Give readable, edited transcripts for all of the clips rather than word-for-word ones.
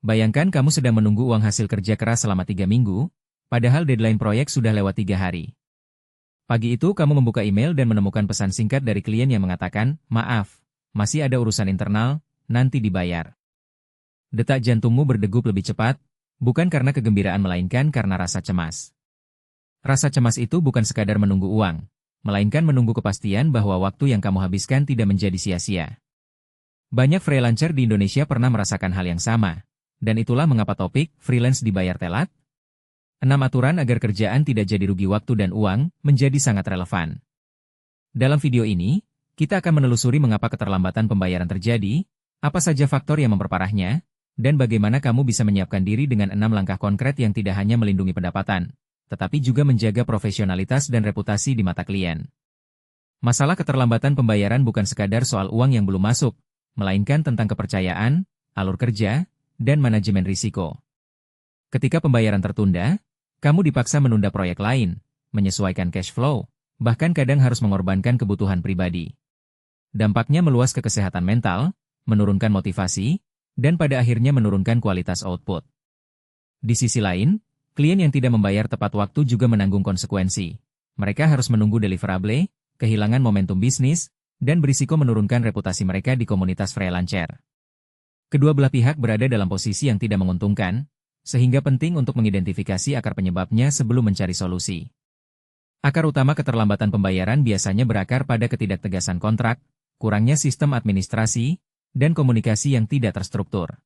Bayangkan kamu sedang menunggu uang hasil kerja keras selama 3 minggu, padahal deadline proyek sudah lewat 3 hari. Pagi itu kamu membuka email dan menemukan pesan singkat dari klien yang mengatakan, "Maaf, masih ada urusan internal, nanti dibayar." Detak jantungmu berdegup lebih cepat, bukan karena kegembiraan melainkan karena rasa cemas. Rasa cemas itu bukan sekadar menunggu uang, melainkan menunggu kepastian bahwa waktu yang kamu habiskan tidak menjadi sia-sia. Banyak freelancer di Indonesia pernah merasakan hal yang sama, dan itulah mengapa topik freelance dibayar telat. 6 aturan agar kerjaan tidak jadi rugi waktu dan uang menjadi sangat relevan. Dalam video ini, kita akan menelusuri mengapa keterlambatan pembayaran terjadi, apa saja faktor yang memperparahnya, dan bagaimana kamu bisa menyiapkan diri dengan 6 langkah konkret yang tidak hanya melindungi pendapatan, tetapi juga menjaga profesionalitas dan reputasi di mata klien. Masalah keterlambatan pembayaran bukan sekadar soal uang yang belum masuk, melainkan tentang kepercayaan, alur kerja, dan manajemen risiko. Ketika pembayaran tertunda, kamu dipaksa menunda proyek lain, menyesuaikan cash flow, bahkan kadang harus mengorbankan kebutuhan pribadi. Dampaknya meluas ke kesehatan mental, menurunkan motivasi, dan pada akhirnya menurunkan kualitas output. Di sisi lain, klien yang tidak membayar tepat waktu juga menanggung konsekuensi. Mereka harus menunggu deliverable, kehilangan momentum bisnis, dan berisiko menurunkan reputasi mereka di komunitas freelancer. Kedua belah pihak berada dalam posisi yang tidak menguntungkan, sehingga penting untuk mengidentifikasi akar penyebabnya sebelum mencari solusi. Akar utama keterlambatan pembayaran biasanya berakar pada ketidaktegasan kontrak, kurangnya sistem administrasi, dan komunikasi yang tidak terstruktur.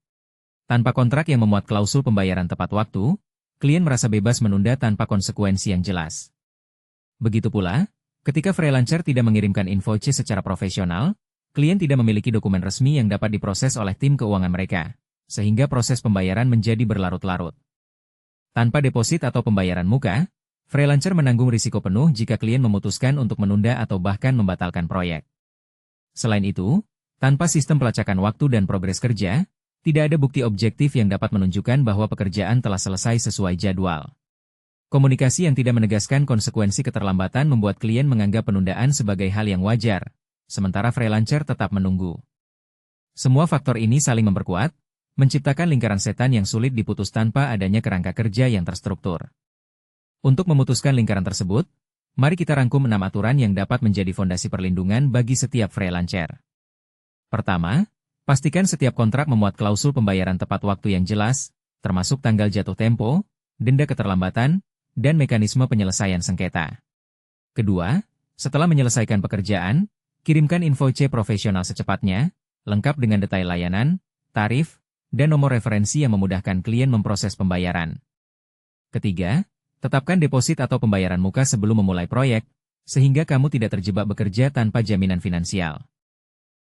Tanpa kontrak yang memuat klausul pembayaran tepat waktu, klien merasa bebas menunda tanpa konsekuensi yang jelas. Begitu pula, ketika freelancer tidak mengirimkan invoice secara profesional, klien tidak memiliki dokumen resmi yang dapat diproses oleh tim keuangan mereka, sehingga proses pembayaran menjadi berlarut-larut. Tanpa deposit atau pembayaran muka, freelancer menanggung risiko penuh jika klien memutuskan untuk menunda atau bahkan membatalkan proyek. Selain itu, tanpa sistem pelacakan waktu dan progres kerja, tidak ada bukti objektif yang dapat menunjukkan bahwa pekerjaan telah selesai sesuai jadwal. Komunikasi yang tidak menegaskan konsekuensi keterlambatan membuat klien menganggap penundaan sebagai hal yang wajar, sementara freelancer tetap menunggu. Semua faktor ini saling memperkuat, menciptakan lingkaran setan yang sulit diputus tanpa adanya kerangka kerja yang terstruktur. Untuk memutuskan lingkaran tersebut, mari kita rangkum 6 aturan yang dapat menjadi fondasi perlindungan bagi setiap freelancer. Pertama, pastikan setiap kontrak memuat klausul pembayaran tepat waktu yang jelas, termasuk tanggal jatuh tempo, denda keterlambatan, dan mekanisme penyelesaian sengketa. Kedua, setelah menyelesaikan pekerjaan, kirimkan invoice profesional secepatnya, lengkap dengan detail layanan, tarif, dan nomor referensi yang memudahkan klien memproses pembayaran. Ketiga, tetapkan deposit atau pembayaran muka sebelum memulai proyek, sehingga kamu tidak terjebak bekerja tanpa jaminan finansial.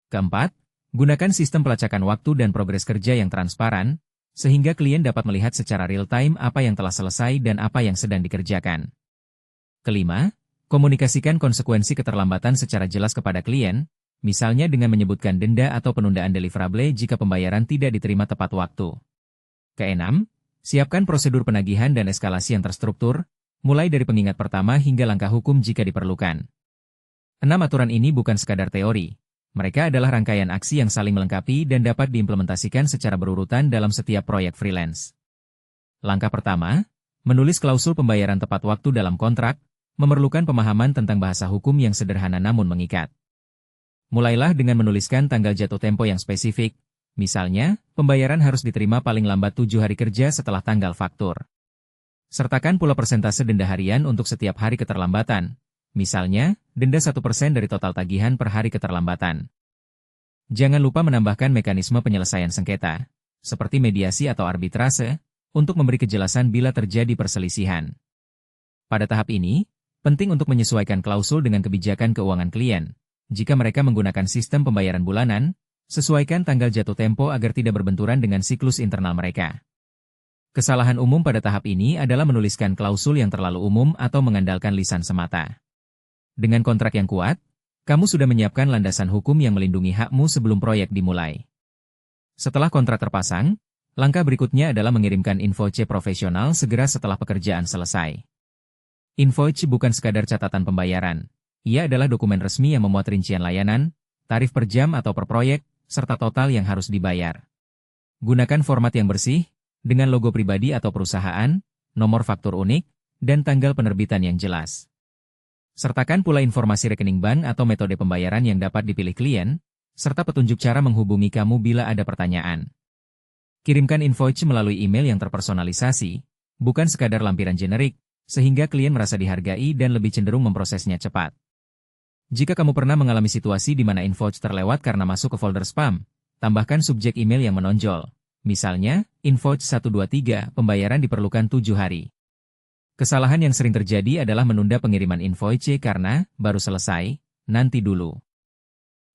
Keempat, gunakan sistem pelacakan waktu dan progres kerja yang transparan, sehingga klien dapat melihat secara real-time apa yang telah selesai dan apa yang sedang dikerjakan. Kelima, komunikasikan konsekuensi keterlambatan secara jelas kepada klien, misalnya dengan menyebutkan denda atau penundaan deliverable jika pembayaran tidak diterima tepat waktu. Keenam, siapkan prosedur penagihan dan eskalasi yang terstruktur, mulai dari pengingat pertama hingga langkah hukum jika diperlukan. 6 aturan ini bukan sekadar teori. Mereka adalah rangkaian aksi yang saling melengkapi dan dapat diimplementasikan secara berurutan dalam setiap proyek freelance. Langkah pertama, menulis klausul pembayaran tepat waktu dalam kontrak, memerlukan pemahaman tentang bahasa hukum yang sederhana namun mengikat. Mulailah dengan menuliskan tanggal jatuh tempo yang spesifik, misalnya, pembayaran harus diterima paling lambat 7 hari kerja setelah tanggal faktur. Sertakan pula persentase denda harian untuk setiap hari keterlambatan, misalnya, denda 1% dari total tagihan per hari keterlambatan. Jangan lupa menambahkan mekanisme penyelesaian sengketa, seperti mediasi atau arbitrase, untuk memberi kejelasan bila terjadi perselisihan. Pada tahap ini, penting untuk menyesuaikan klausul dengan kebijakan keuangan klien. Jika mereka menggunakan sistem pembayaran bulanan, sesuaikan tanggal jatuh tempo agar tidak berbenturan dengan siklus internal mereka. Kesalahan umum pada tahap ini adalah menuliskan klausul yang terlalu umum atau mengandalkan lisan semata. Dengan kontrak yang kuat, kamu sudah menyiapkan landasan hukum yang melindungi hakmu sebelum proyek dimulai. Setelah kontrak terpasang, langkah berikutnya adalah mengirimkan invoice profesional segera setelah pekerjaan selesai. Invoice bukan sekadar catatan pembayaran. Ia adalah dokumen resmi yang memuat rincian layanan, tarif per jam atau per proyek, serta total yang harus dibayar. Gunakan format yang bersih, dengan logo pribadi atau perusahaan, nomor faktur unik, dan tanggal penerbitan yang jelas. Sertakan pula informasi rekening bank atau metode pembayaran yang dapat dipilih klien, serta petunjuk cara menghubungi kamu bila ada pertanyaan. Kirimkan invoice melalui email yang terpersonalisasi, bukan sekadar lampiran generik, sehingga klien merasa dihargai dan lebih cenderung memprosesnya cepat. Jika kamu pernah mengalami situasi di mana invoice terlewat karena masuk ke folder spam, tambahkan subjek email yang menonjol. Misalnya, invoice 123, pembayaran diperlukan 7 hari. Kesalahan yang sering terjadi adalah menunda pengiriman invoice karena baru selesai, nanti dulu.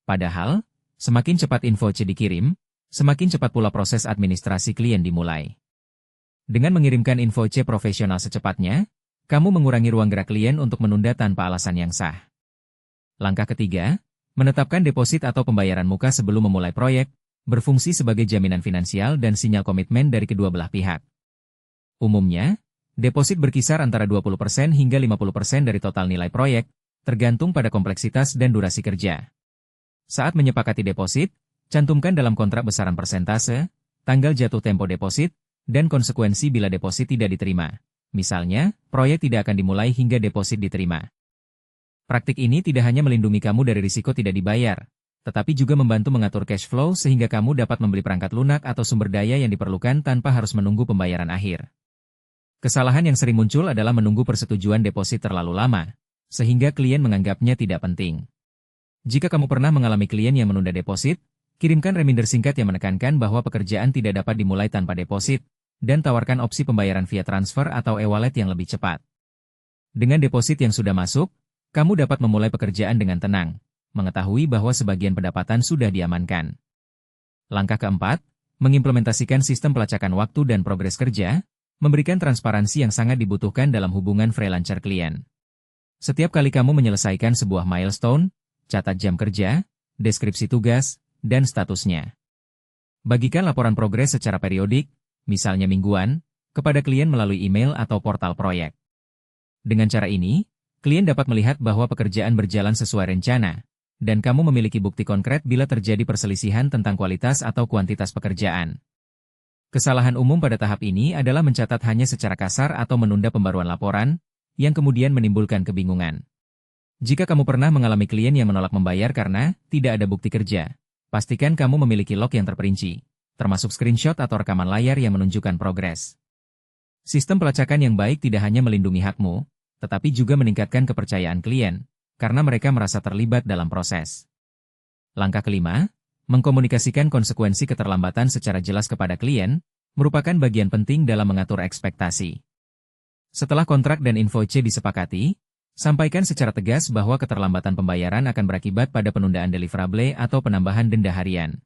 Padahal, semakin cepat invoice dikirim, semakin cepat pula proses administrasi klien dimulai. Dengan mengirimkan invoice profesional secepatnya, kamu mengurangi ruang gerak klien untuk menunda tanpa alasan yang sah. Langkah ketiga, menetapkan deposit atau pembayaran muka sebelum memulai proyek, berfungsi sebagai jaminan finansial dan sinyal komitmen dari kedua belah pihak. Umumnya, deposit berkisar antara 20% hingga 50% dari total nilai proyek, tergantung pada kompleksitas dan durasi kerja. Saat menyepakati deposit, cantumkan dalam kontrak besaran persentase, tanggal jatuh tempo deposit, dan konsekuensi bila deposit tidak diterima. Misalnya, proyek tidak akan dimulai hingga deposit diterima. Praktik ini tidak hanya melindungi kamu dari risiko tidak dibayar, tetapi juga membantu mengatur cash flow sehingga kamu dapat membeli perangkat lunak atau sumber daya yang diperlukan tanpa harus menunggu pembayaran akhir. Kesalahan yang sering muncul adalah menunggu persetujuan deposit terlalu lama, sehingga klien menganggapnya tidak penting. Jika kamu pernah mengalami klien yang menunda deposit, kirimkan reminder singkat yang menekankan bahwa pekerjaan tidak dapat dimulai tanpa deposit, dan tawarkan opsi pembayaran via transfer atau e-wallet yang lebih cepat. Dengan deposit yang sudah masuk, kamu dapat memulai pekerjaan dengan tenang, mengetahui bahwa sebagian pendapatan sudah diamankan. Langkah keempat, mengimplementasikan sistem pelacakan waktu dan progres kerja, memberikan transparansi yang sangat dibutuhkan dalam hubungan freelancer klien. Setiap kali kamu menyelesaikan sebuah milestone, catat jam kerja, deskripsi tugas, dan statusnya. Bagikan laporan progres secara periodik, misalnya mingguan, kepada klien melalui email atau portal proyek. Dengan cara ini, klien dapat melihat bahwa pekerjaan berjalan sesuai rencana, dan kamu memiliki bukti konkret bila terjadi perselisihan tentang kualitas atau kuantitas pekerjaan. Kesalahan umum pada tahap ini adalah mencatat hanya secara kasar atau menunda pembaruan laporan, yang kemudian menimbulkan kebingungan. Jika kamu pernah mengalami klien yang menolak membayar karena tidak ada bukti kerja, pastikan kamu memiliki log yang terperinci, termasuk screenshot atau rekaman layar yang menunjukkan progres. Sistem pelacakan yang baik tidak hanya melindungi hakmu, tetapi juga meningkatkan kepercayaan klien, karena mereka merasa terlibat dalam proses. Langkah kelima, mengkomunikasikan konsekuensi keterlambatan secara jelas kepada klien, merupakan bagian penting dalam mengatur ekspektasi. Setelah kontrak dan invoice disepakati, sampaikan secara tegas bahwa keterlambatan pembayaran akan berakibat pada penundaan deliverable atau penambahan denda harian.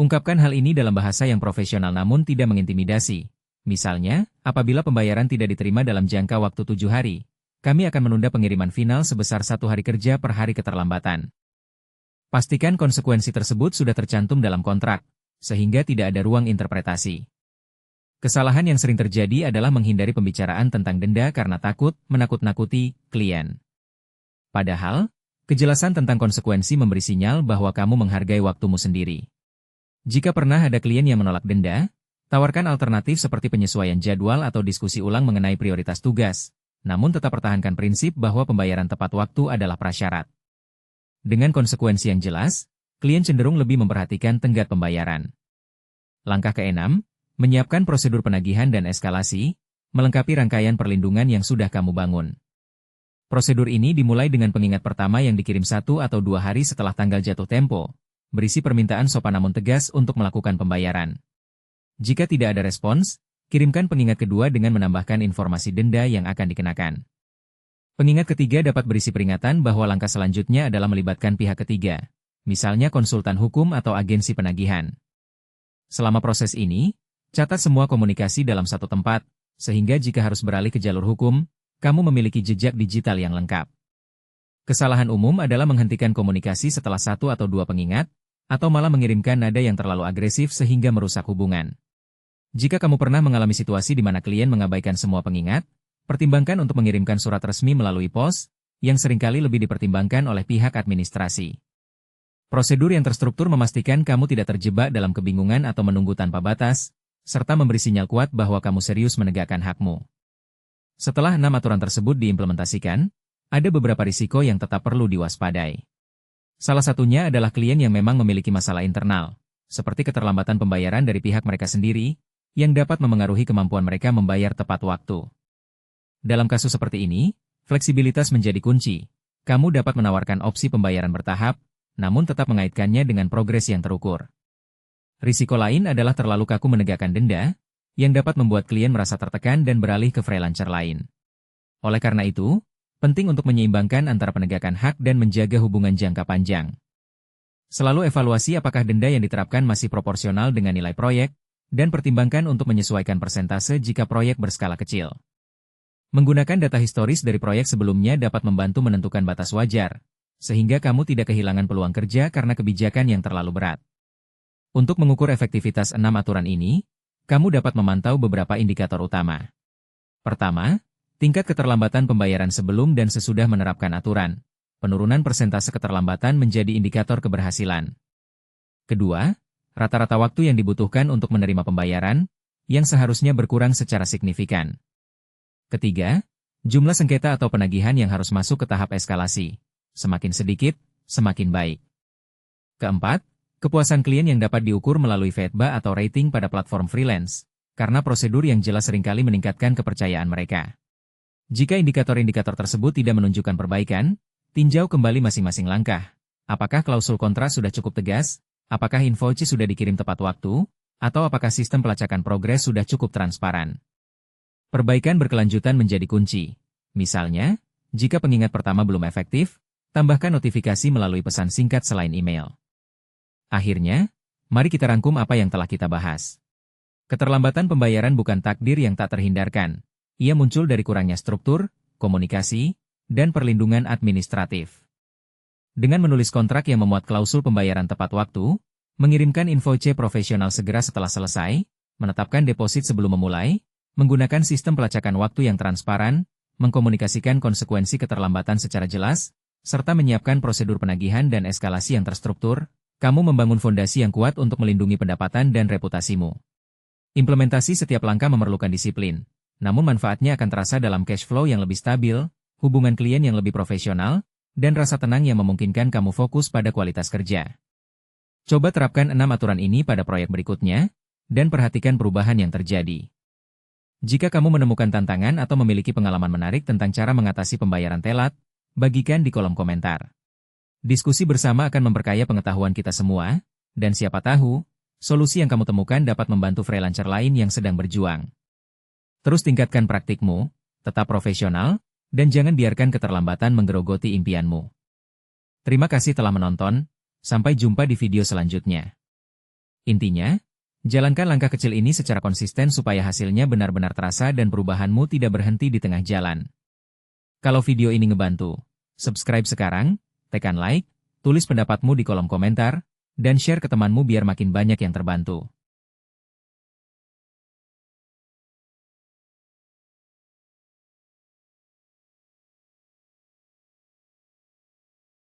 Ungkapkan hal ini dalam bahasa yang profesional namun tidak mengintimidasi. Misalnya, apabila pembayaran tidak diterima dalam jangka waktu 7 hari, kami akan menunda pengiriman final sebesar 1 hari kerja per hari keterlambatan. Pastikan konsekuensi tersebut sudah tercantum dalam kontrak, sehingga tidak ada ruang interpretasi. Kesalahan yang sering terjadi adalah menghindari pembicaraan tentang denda karena takut menakut-nakuti klien. Padahal, kejelasan tentang konsekuensi memberi sinyal bahwa kamu menghargai waktumu sendiri. Jika pernah ada klien yang menolak denda, tawarkan alternatif seperti penyesuaian jadwal atau diskusi ulang mengenai prioritas tugas, namun tetap pertahankan prinsip bahwa pembayaran tepat waktu adalah prasyarat. Dengan konsekuensi yang jelas, klien cenderung lebih memperhatikan tenggat pembayaran. Langkah ke-6, menyiapkan prosedur penagihan dan eskalasi, melengkapi rangkaian perlindungan yang sudah kamu bangun. Prosedur ini dimulai dengan pengingat pertama yang dikirim 1 atau 2 hari setelah tanggal jatuh tempo, berisi permintaan sopan namun tegas untuk melakukan pembayaran. Jika tidak ada respons, kirimkan pengingat kedua dengan menambahkan informasi denda yang akan dikenakan. Pengingat ketiga dapat berisi peringatan bahwa langkah selanjutnya adalah melibatkan pihak ketiga, misalnya konsultan hukum atau agensi penagihan. Selama proses ini, catat semua komunikasi dalam satu tempat, sehingga jika harus beralih ke jalur hukum, kamu memiliki jejak digital yang lengkap. Kesalahan umum adalah menghentikan komunikasi setelah 1 atau 2 pengingat, atau malah mengirimkan nada yang terlalu agresif sehingga merusak hubungan. Jika kamu pernah mengalami situasi di mana klien mengabaikan semua pengingat, pertimbangkan untuk mengirimkan surat resmi melalui pos, yang seringkali lebih dipertimbangkan oleh pihak administrasi. Prosedur yang terstruktur memastikan kamu tidak terjebak dalam kebingungan atau menunggu tanpa batas, serta memberi sinyal kuat bahwa kamu serius menegakkan hakmu. Setelah 6 aturan tersebut diimplementasikan, ada beberapa risiko yang tetap perlu diwaspadai. Salah satunya adalah klien yang memang memiliki masalah internal, seperti keterlambatan pembayaran dari pihak mereka sendiri, yang dapat memengaruhi kemampuan mereka membayar tepat waktu. Dalam kasus seperti ini, fleksibilitas menjadi kunci. Kamu dapat menawarkan opsi pembayaran bertahap, namun tetap mengaitkannya dengan progres yang terukur. Risiko lain adalah terlalu kaku menegakkan denda, yang dapat membuat klien merasa tertekan dan beralih ke freelancer lain. Oleh karena itu, penting untuk menyeimbangkan antara penegakan hak dan menjaga hubungan jangka panjang. Selalu evaluasi apakah denda yang diterapkan masih proporsional dengan nilai proyek, dan pertimbangkan untuk menyesuaikan persentase jika proyek berskala kecil. Menggunakan data historis dari proyek sebelumnya dapat membantu menentukan batas wajar, sehingga kamu tidak kehilangan peluang kerja karena kebijakan yang terlalu berat. Untuk mengukur efektivitas 6 aturan ini, kamu dapat memantau beberapa indikator utama. Pertama, tingkat keterlambatan pembayaran sebelum dan sesudah menerapkan aturan. Penurunan persentase keterlambatan menjadi indikator keberhasilan. Kedua, rata-rata waktu yang dibutuhkan untuk menerima pembayaran, yang seharusnya berkurang secara signifikan. Ketiga, jumlah sengketa atau penagihan yang harus masuk ke tahap eskalasi. Semakin sedikit, semakin baik. Keempat, kepuasan klien yang dapat diukur melalui feedback atau rating pada platform freelance, karena prosedur yang jelas seringkali meningkatkan kepercayaan mereka. Jika indikator-indikator tersebut tidak menunjukkan perbaikan, tinjau kembali masing-masing langkah. Apakah klausul kontrak sudah cukup tegas? Apakah invoice sudah dikirim tepat waktu? Atau apakah sistem pelacakan progres sudah cukup transparan? Perbaikan berkelanjutan menjadi kunci. Misalnya, jika pengingat pertama belum efektif, tambahkan notifikasi melalui pesan singkat selain email. Akhirnya, mari kita rangkum apa yang telah kita bahas. Keterlambatan pembayaran bukan takdir yang tak terhindarkan. Ia muncul dari kurangnya struktur, komunikasi, dan perlindungan administratif. Dengan menulis kontrak yang memuat klausul pembayaran tepat waktu, mengirimkan invoice profesional segera setelah selesai, menetapkan deposit sebelum memulai, menggunakan sistem pelacakan waktu yang transparan, mengkomunikasikan konsekuensi keterlambatan secara jelas, serta menyiapkan prosedur penagihan dan eskalasi yang terstruktur, kamu membangun fondasi yang kuat untuk melindungi pendapatan dan reputasimu. Implementasi setiap langkah memerlukan disiplin. Namun manfaatnya akan terasa dalam cash flow yang lebih stabil, hubungan klien yang lebih profesional, dan rasa tenang yang memungkinkan kamu fokus pada kualitas kerja. Coba terapkan 6 aturan ini pada proyek berikutnya, dan perhatikan perubahan yang terjadi. Jika kamu menemukan tantangan atau memiliki pengalaman menarik tentang cara mengatasi pembayaran telat, bagikan di kolom komentar. Diskusi bersama akan memperkaya pengetahuan kita semua, dan siapa tahu, solusi yang kamu temukan dapat membantu freelancer lain yang sedang berjuang. Terus tingkatkan praktikmu, tetap profesional, dan jangan biarkan keterlambatan menggerogoti impianmu. Terima kasih telah menonton, sampai jumpa di video selanjutnya. Intinya, jalankan langkah kecil ini secara konsisten supaya hasilnya benar-benar terasa dan perubahanmu tidak berhenti di tengah jalan. Kalau video ini ngebantu, subscribe sekarang, tekan like, tulis pendapatmu di kolom komentar, dan share ke temanmu biar makin banyak yang terbantu.